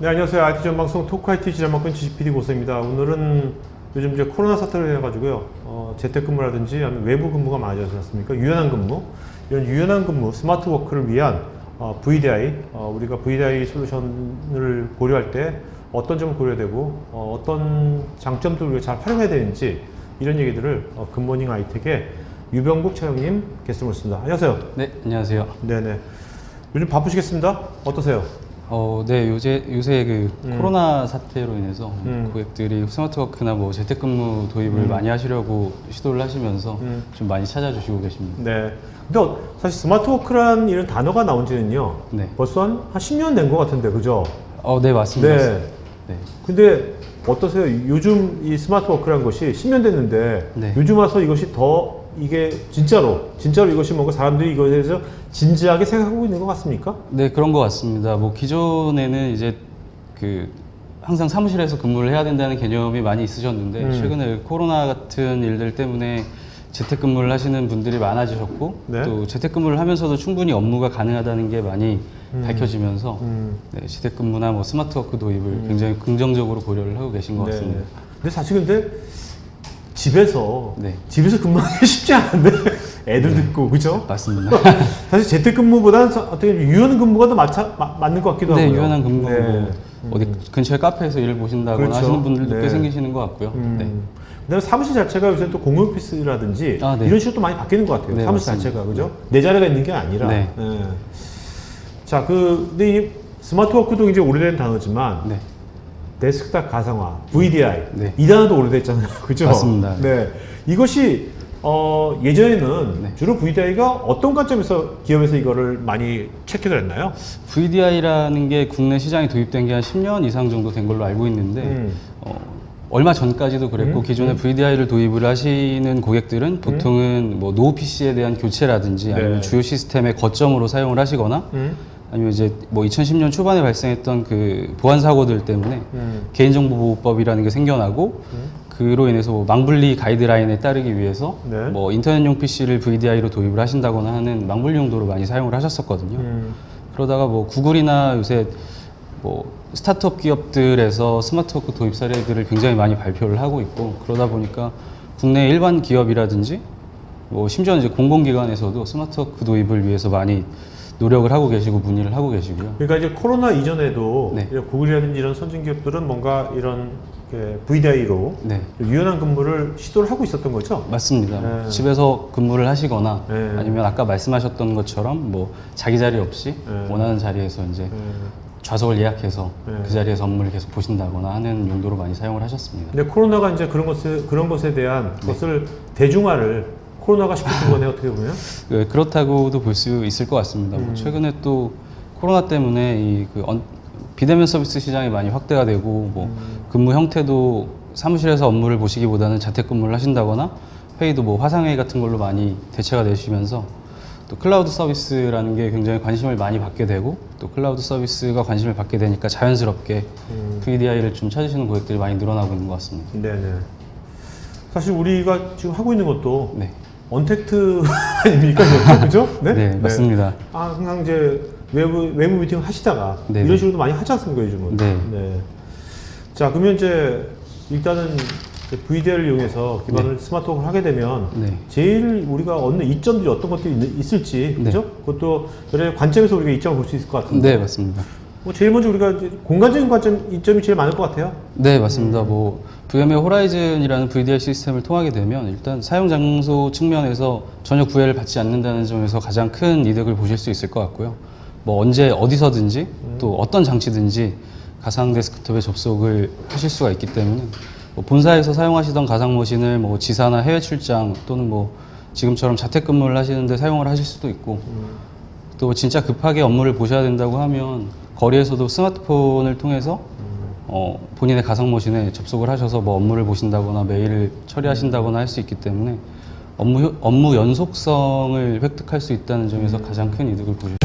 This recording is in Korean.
네, 안녕하세요. IT 전방송 토크 IT 지전망권 GCPD 고수입니다. 오늘은 요즘 이제 코로나 사태로 해가지고요, 재택근무라든지 아니면 외부 근무가 많아지지 않습니까? 유연한 근무, 이런 유연한 근무, 스마트 워크를 위한 VDI, 우리가 VDI 솔루션을 고려할 때 어떤 점을 고려되고 어떤 장점들을 우리가 잘 활용해야 되는지 이런 얘기들을 굿모닝 아이텍의 유병국 차장님 게스트로 모셨습니다. 안녕하세요. 네, 안녕하세요. 네네. 요즘 바쁘시겠습니다. 어떠세요? 네, 요새 그 코로나 사태로 인해서 고객들이 스마트워크나 뭐 재택근무 도입을 많이 하시려고 시도를 하시면서 좀 많이 찾아주시고 계십니다. 네. 근데 사실 스마트워크란 이런 단어가 나온 지는요, 네. 벌써 한 10년 된 것 같은데, 그죠? 네, 맞습니다. 네. 네. 근데 어떠세요? 요즘 이 스마트워크란 것이 10년 됐는데, 네. 요즘 와서 이것이 더 이게 진짜로 이것이 뭔가 사람들이 이것에 대해서 진지하게 생각하고 있는 것 같습니까? 네, 그런 것 같습니다. 뭐 기존에는 이제 항상 사무실에서 근무를 해야 된다는 개념이 많이 있으셨는데 최근에 코로나 같은 일들 때문에 재택근무를 하시는 분들이 많아지셨고 네. 또 재택근무를 하면서도 충분히 업무가 가능하다는 게 많이 밝혀지면서 네, 재택근무나 뭐 스마트워크 도입을 굉장히 긍정적으로 고려를 하고 계신 것 같습니다. 네. 근데 사실 근데 집에서 네. 근무하기 쉽지 않은데 애들도 있고 그죠? 맞습니다. 사실 재택근무보다는 어떻게 유연 근무가 더 맞는 것 같기도 네, 하고요. 유연한 근무 네. 어디 근처에 카페에서 일 보신다거나 그렇죠. 하시는 분들도 네. 꽤 생기시는 것 같고요. 네. 그다음에 사무실 자체가 요새 또 공용 오피스라든지 네. 이런 식으로 또 많이 바뀌는 것 같아요. 네, 사무실 맞습니다. 자체가 그죠? 내 자리가 있는 게 아니라. 네. 네. 자, 근데 이 스마트워크도 이제 오래된 단어지만 네. 데스크탑 가상화, VDI 네. 이 단어도 오래됐잖아요. 그죠? 맞습니다. 네. 이것이 예전에는 네. 주로 VDI가 어떤 관점에서 기업에서 이거를 많이 채택을 했나요? VDI라는 게 국내 시장에 도입된 게 한 10년 이상 정도 된 걸로 알고 있는데 얼마 전까지도 그랬고 기존에 VDI를 도입을 하시는 고객들은 보통은 뭐 노후 PC에 대한 교체라든지 아니면 주요 시스템의 거점으로 사용을 하시거나 아니면 이제 뭐 2010년 초반에 발생했던 그 보안 사고들 때문에 개인정보보호법이라는 게 생겨나고 그로 인해서 뭐 망분리 가이드라인에 따르기 위해서 네. 뭐 인터넷용 PC를 VDI로 도입을 하신다거나 하는 망분리 용도로 많이 사용을 하셨었거든요. 그러다가 뭐 구글이나 요새 뭐 스타트업 기업들에서 스마트워크 도입 사례들을 굉장히 많이 발표를 하고 있고 그러다 보니까 국내 일반 기업이라든지 뭐 심지어 이제 공공기관에서도 스마트워크 도입을 위해서 많이 노력을 하고 계시고 문의를 하고 계시고요. 그러니까 이제 코로나 이전에도 네. 구글이라든지 이런 선진 기업들은 뭔가 이런 VDI로 네. 유연한 근무를 시도를 하고 있었던 거죠? 맞습니다. 네. 집에서 근무를 하시거나 네. 아니면 아까 말씀하셨던 것처럼 뭐 자기 자리 없이 네. 원하는 자리에서 이제 좌석을 예약해서 그 자리에서 업무를 계속 보신다거나 하는 용도로 많이 사용을 하셨습니다. 근데 코로나가 이제 그런 것에 대한 것을 대중화를 코로나가 시켰던 거네요, 어떻게 보면. 네, 그렇다고도 볼 수 있을 것 같습니다. 뭐 최근에 또 코로나 때문에 비대면 서비스 시장이 많이 확대가 되고 뭐 근무 형태도 사무실에서 업무를 보시기보다는 재택근무를 하신다거나 회의도 뭐 화상회의 같은 걸로 많이 대체가 되시면서 또 클라우드 서비스라는 게 굉장히 관심을 많이 받게 되고 또 클라우드 서비스가 관심을 받게 되니까 자연스럽게 VDI를 좀 찾으시는 고객들이 많이 늘어나고 있는 것 같습니다. 네네. 사실 우리가 지금 하고 있는 것도 네, 언택트 아닙니까? 그죠? 네, 맞습니다. 항상 이제 외부 미팅 하시다가 네네. 이런 식으로도 많이 하지 않습니까, 요즘은? 네. 자, 그러면 이제 일단은 VDI를 이용해서 기반을 스마트워크를 하게 되면 네. 제일 우리가 얻는 이점들이 어떤 것들이 있을지, 네. 그죠? 그것도 여러 관점에서 우리가 이점을 볼 수 있을 것 같은데. 네, 맞습니다. 뭐 제일 먼저 우리가 이제 공간적인 이점이 제일 많을 것 같아요. 네, 맞습니다. 뭐 VMware 호라이즌이라는 VDI 시스템을 통하게 되면 일단 사용 장소 측면에서 전혀 구애를 받지 않는다는 점에서 가장 큰 이득을 보실 수 있을 것 같고요. 뭐 언제 어디서든지 또 어떤 장치든지 가상 데스크톱에 접속을 하실 수가 있기 때문에 뭐 본사에서 사용하시던 가상 머신을 뭐 지사나 해외 출장 또는 뭐 지금처럼 자택근무를 하시는데 사용을 하실 수도 있고 또 진짜 급하게 업무를 보셔야 된다고 하면 거리에서도 스마트폰을 통해서 본인의 가상 머신에 접속을 하셔서 뭐 업무를 보신다거나 메일을 처리하신다거나 할 수 있기 때문에 업무 연속성을 획득할 수 있다는 점에서 가장 큰 이득을 보실 수 있습니다.